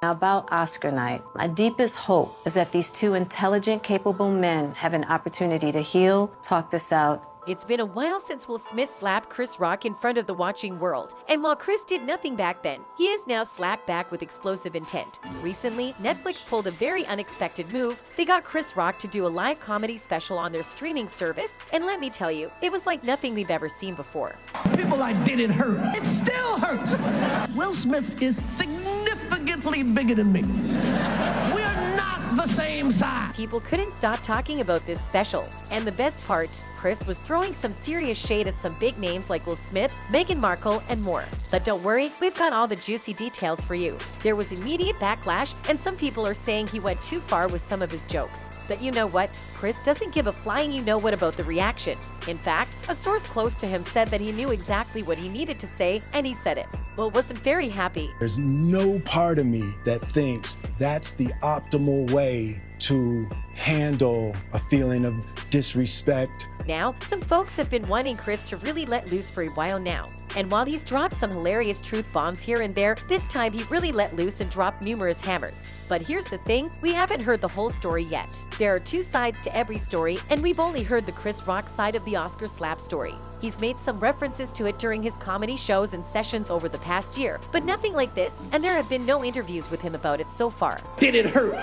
Now, about Oscar night, my deepest hope is that these two intelligent, capable men have an opportunity to heal, talk this out. It's been a while since Will Smith slapped Chris Rock in front of the watching world. And while Chris did nothing back then, he is now slapped back with explosive intent. Recently, Netflix pulled a very unexpected move. They got Chris Rock to do a live comedy special on their streaming service, and let me tell you, it was like nothing we've ever seen before. People like, did it hurt? It still hurts. Will Smith is significantly bigger than me. We're not the same size. People couldn't stop talking about this special. And the best part, Chris was throwing some serious shade at some big names like Will Smith, Meghan Markle, and more. But don't worry, we've got all the juicy details for you. There was immediate backlash, and some people are saying he went too far with some of his jokes. But you know what? Chris doesn't give a flying you-know-what about the reaction. In fact, a source close to him said that he knew exactly what he needed to say, and he said it. Will wasn't very happy. There's no part of me that thinks that's the optimal way to handle a feeling of disrespect. Now, some folks have been wanting Chris to really let loose for a while now. And while he's dropped some hilarious truth bombs here and there, this time he really let loose and dropped numerous hammers. But here's the thing, we haven't heard the whole story yet. There are two sides to every story, and we've only heard the Chris Rock side of the Oscar slap story. He's made some references to it during his comedy shows and sessions over the past year, but nothing like this, and there have been no interviews with him about it so far. Did it hurt?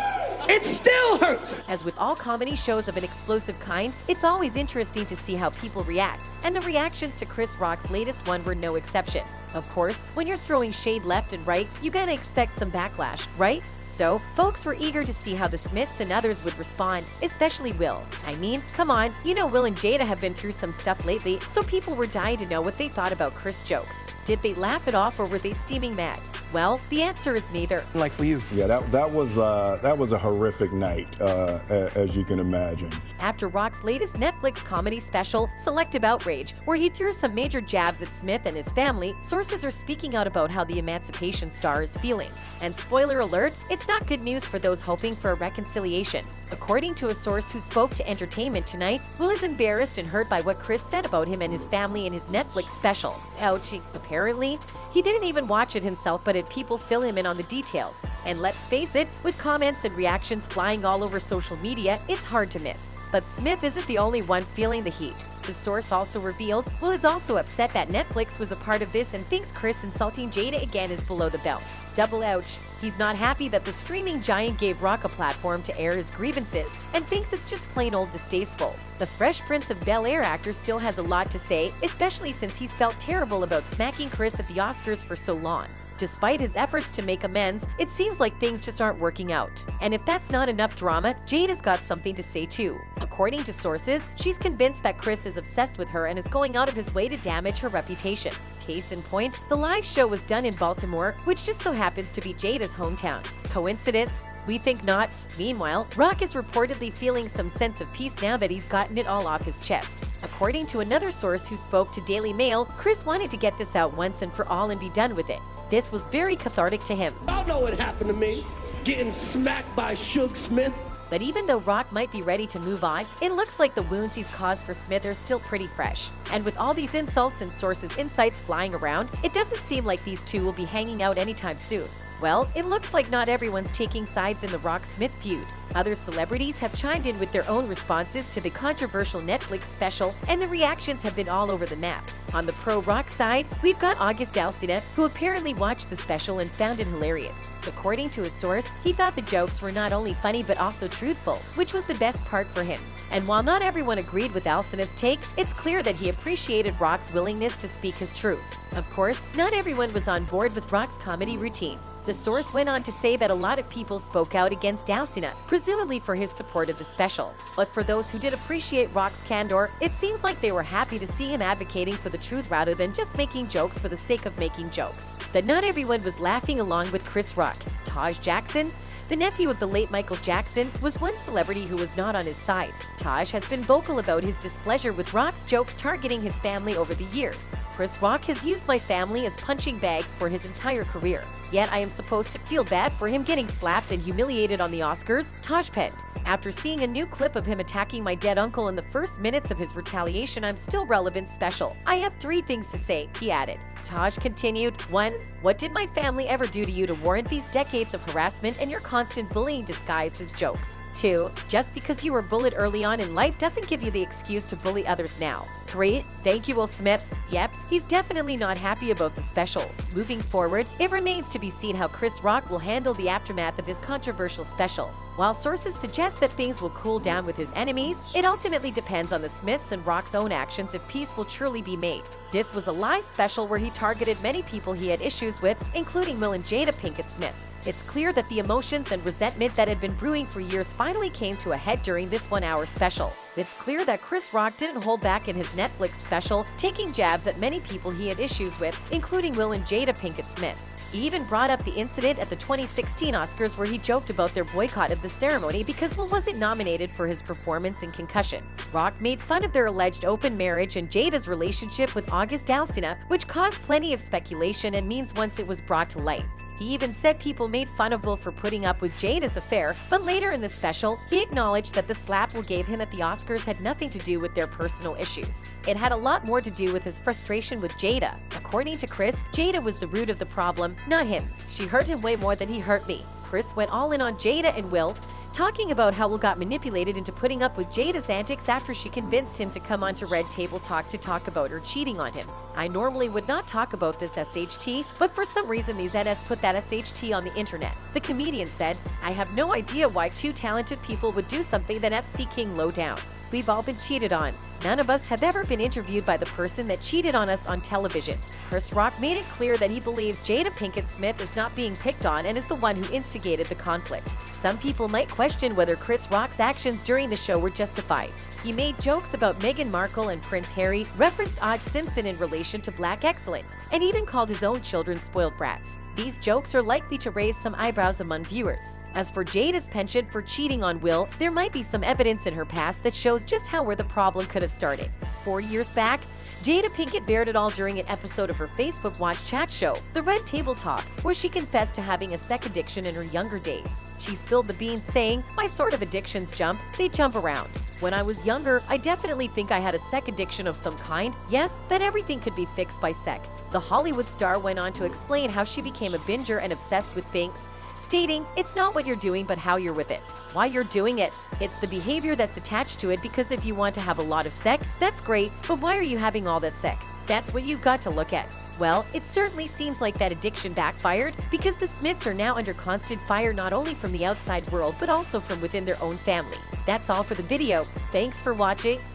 It still hurts. As with all comedy shows of an explosive kind, it's always interesting to see how people react, and the reactions to Chris Rock's latest one were no exception. Of course, when you're throwing shade left and right, you gotta expect some backlash, right? So, folks were eager to see how the Smiths and others would respond, especially Will. I mean, come on, you know Will and Jada have been through some stuff lately, so people were dying to know what they thought about Chris' jokes. Did they laugh it off or were they steaming mad? Well, the answer is neither. Like for you. Yeah, that was a horrific night, as you can imagine. After Rock's latest Netflix comedy special, Selective Outrage, where he threw some major jabs at Smith and his family, sources are speaking out about how the Emancipation star is feeling. And spoiler alert, it's not good news for those hoping for a reconciliation. According to a source who spoke to Entertainment Tonight, Will is embarrassed and hurt by what Chris said about him and his family in his Netflix special. Ouchie. Apparently, he didn't even watch it himself, but had people fill him in on the details. And let's face it, with comments and reactions flying all over social media, it's hard to miss. But Smith isn't the only one feeling the heat. The source also revealed Will is also upset that Netflix was a part of this and thinks Chris insulting Jada again is below the belt. Double ouch. He's not happy that the streaming giant gave Rock a platform to air his grievances and thinks it's just plain old distasteful. The Fresh Prince of Bel-Air actor still has a lot to say, especially since he's felt terrible about smacking Chris at the Oscars for so long. Despite his efforts to make amends, it seems like things just aren't working out. And if that's not enough drama, Jade has got something to say too. According to sources, she's convinced that Chris is obsessed with her and is going out of his way to damage her reputation. Case in point, the live show was done in Baltimore, which just so happens to be Jada's hometown. Coincidence? We think not. Meanwhile, Rock is reportedly feeling some sense of peace now that he's gotten it all off his chest. According to another source who spoke to Daily Mail, Chris wanted to get this out once and for all and be done with it. This was very cathartic to him. Y'all know what happened to me, getting smacked by Suge Smith. But even though Rock might be ready to move on, it looks like the wounds he's caused for Smith are still pretty fresh. And with all these insults and sources' insights flying around, it doesn't seem like these two will be hanging out anytime soon. Well, it looks like not everyone's taking sides in the Rock-Smith feud. Other celebrities have chimed in with their own responses to the controversial Netflix special, and the reactions have been all over the map. On the pro-Rock side, we've got August Alsina, who apparently watched the special and found it hilarious. According to a source, he thought the jokes were not only funny but also truthful, which was the best part for him. And while not everyone agreed with Alsina's take, it's clear that he appreciated Rock's willingness to speak his truth. Of course, not everyone was on board with Rock's comedy routine. The source went on to say that a lot of people spoke out against Alsina, presumably for his support of the special. But for those who did appreciate Rock's candor, it seems like they were happy to see him advocating for the truth rather than just making jokes for the sake of making jokes. That not everyone was laughing along with Chris Rock. Taj Jackson, the nephew of the late Michael Jackson, was one celebrity who was not on his side. Taj has been vocal about his displeasure with Rock's jokes targeting his family over the years. Chris Rock has used my family as punching bags for his entire career. Yet I am supposed to feel bad for him getting slapped and humiliated on the Oscars, Taj penned. After seeing a new clip of him attacking my dead uncle in the first minutes of his retaliation, I'm still relevant special. I have 3 things to say, he added. Taj continued, 1. What did my family ever do to you to warrant these decades of harassment and your constant bullying disguised as jokes? 2. Just because you were bullied early on in life doesn't give you the excuse to bully others now. 3. Thank you, Will Smith. Yep, he's definitely not happy about the special. Moving forward, it remains to be seen how Chris Rock will handle the aftermath of his controversial special. While sources suggest that things will cool down with his enemies, it ultimately depends on the Smiths and Rock's own actions if peace will truly be made. This was a live special where he targeted many people he had issues with, including Will and Jada Pinkett Smith. It's clear that the emotions and resentment that had been brewing for years finally came to a head during this one-hour special. It's clear that Chris Rock didn't hold back in his Netflix special, taking jabs at many people he had issues with, including Will and Jada Pinkett Smith. He even brought up the incident at the 2016 Oscars where he joked about their boycott of the ceremony because Will wasn't nominated for his performance in Concussion. Rock made fun of their alleged open marriage and Jada's relationship with Alsina, which caused plenty of speculation and memes once it was brought to light. He even said people made fun of Will for putting up with Jada's affair, but later in the special, he acknowledged that the slap Will gave him at the Oscars had nothing to do with their personal issues. It had a lot more to do with his frustration with Jada. According to Chris, Jada was the root of the problem, not him. She hurt him way more than he hurt me. Chris went all in on Jada and Will, talking about how Will got manipulated into putting up with Jada's antics after she convinced him to come onto Red Table Talk to talk about her cheating on him. I normally would not talk about this SHT, but for some reason these NS put that SHT on the internet. The comedian said, "I have no idea why two talented people would do something that FC King low down. We've all been cheated on. None of us have ever been interviewed by the person that cheated on us on television." Chris Rock made it clear that he believes Jada Pinkett Smith is not being picked on and is the one who instigated the conflict. Some people might question whether Chris Rock's actions during the show were justified. He made jokes about Meghan Markle and Prince Harry, referenced O.J. Simpson in relation to black excellence, and even called his own children spoiled brats. These jokes are likely to raise some eyebrows among viewers. As for Jada's penchant for cheating on Will, there might be some evidence in her past that shows just how where the problem could have started. 4 years back, Jada Pinkett bared it all during an episode of her Facebook Watch chat show, The Red Table Talk, where she confessed to having a sex addiction in her younger days. She spilled the beans saying, "My sort of addictions jump, they jump around. When I was younger, I definitely think I had a sex addiction of some kind. Yes, that everything could be fixed by sex." The Hollywood star went on to explain how she became a binger and obsessed with things, stating, "It's not what you're doing, but how you're with it. Why you're doing it. It's the behavior that's attached to it, because if you want to have a lot of sex, that's great, but why are you having all that sex? That's what you've got to look at." Well, it certainly seems like that addiction backfired, because the Smiths are now under constant fire not only from the outside world, but also from within their own family. That's all for the video. Thanks for watching.